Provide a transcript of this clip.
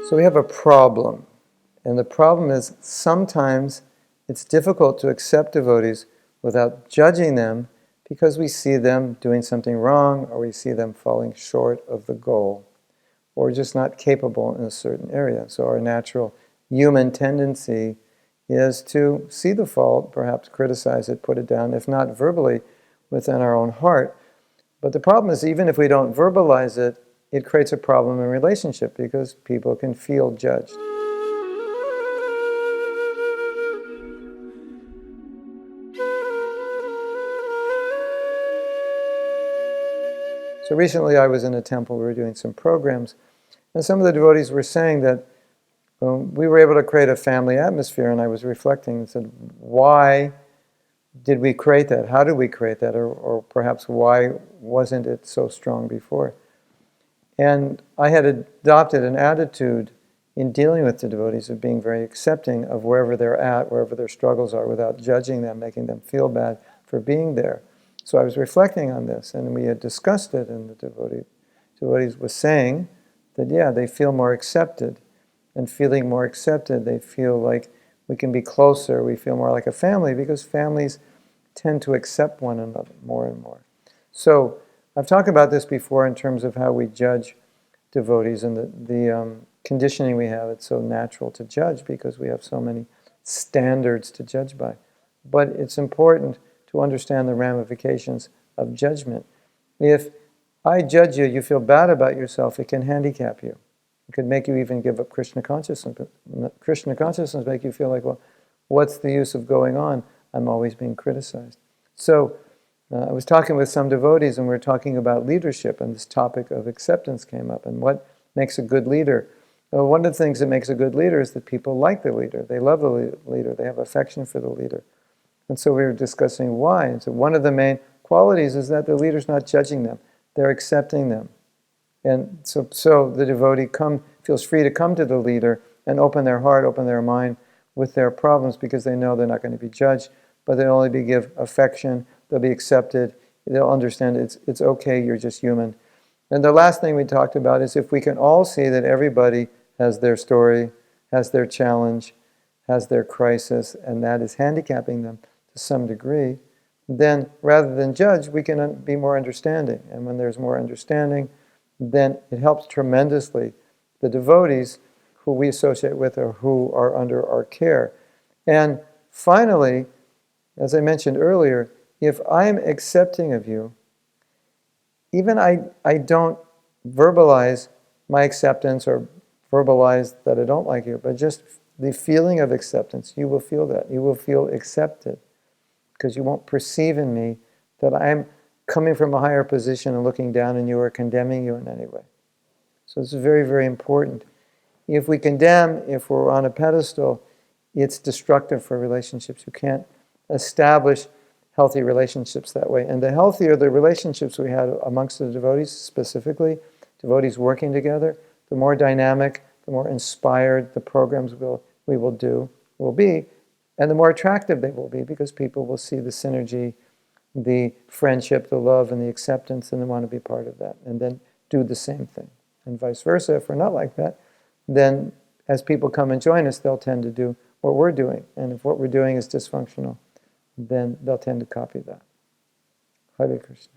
So we have a problem, and the problem is sometimes it's difficult to accept devotees without judging them because we see them doing something wrong, or we see them falling short of the goal, or just not capable in a certain area. So our natural human tendency is to see the fault, perhaps criticize it, put it down, if not verbally, within our own heart. But the problem is, even if we don't verbalize it, it creates a problem in relationship because people can feel judged. So recently I was in a temple, we were doing some programs, and some of the devotees were saying that we were able to create a family atmosphere, and I was reflecting and said, why did we create that? How did we create that? Or perhaps why wasn't it so strong before? And I had adopted an attitude in dealing with the devotees of being very accepting of wherever they're at, wherever their struggles are, without judging them, making them feel bad for being there. So I was reflecting on this, and we had discussed it, and the devotees was saying that, yeah, they feel more accepted. And feeling more accepted, they feel like we can be closer, we feel more like a family, because families tend to accept one another more and more. So I've talked about this before in terms of how we judge devotees and the conditioning we have. It's so natural to judge because we have so many standards to judge by. But it's important to understand the ramifications of judgment. If I judge you, you feel bad about yourself, it can handicap you. It could make you even give up Krishna consciousness. Krishna consciousness make you feel like, well, what's the use of going on? I'm always being criticized. So I was talking with some devotees, and we were talking about leadership, and this topic of acceptance came up, and what makes a good leader. Well, one of the things that makes a good leader is that people like the leader. They love the leader. They have affection for the leader. And so we were discussing why. And so one of the main qualities is that the leader's not judging them. They're accepting them. And so the devotee feels free to come to the leader and open their heart, open their mind with their problems, because they know they're not going to be judged, but they'll only give affection, they'll be accepted, they'll understand it's okay, you're just human. And the last thing we talked about is if we can all see that everybody has their story, has their challenge, has their crisis, and that is handicapping them to some degree, then rather than judge, we can be more understanding. And when there's more understanding, then it helps tremendously the devotees who we associate with or who are under our care. And finally, as I mentioned earlier, if I'm accepting of you, even I don't verbalize my acceptance or verbalize that I don't like you, but just the feeling of acceptance, you will feel that. You will feel accepted because you won't perceive in me that I'm coming from a higher position and looking down on you or condemning you in any way. So this is very, very important. If we condemn, if we're on a pedestal, it's destructive for relationships. You can't establish healthy relationships that way. And the healthier the relationships we have amongst the devotees, specifically, devotees working together, the more dynamic, the more inspired the programs we will be, and the more attractive they will be, because people will see the synergy, the friendship, the love, and the acceptance, and they want to be part of that, and then do the same thing. And vice versa, if we're not like that, then as people come and join us, they'll tend to do what we're doing. And if what we're doing is dysfunctional, then they'll tend to copy that. Hare Krishna.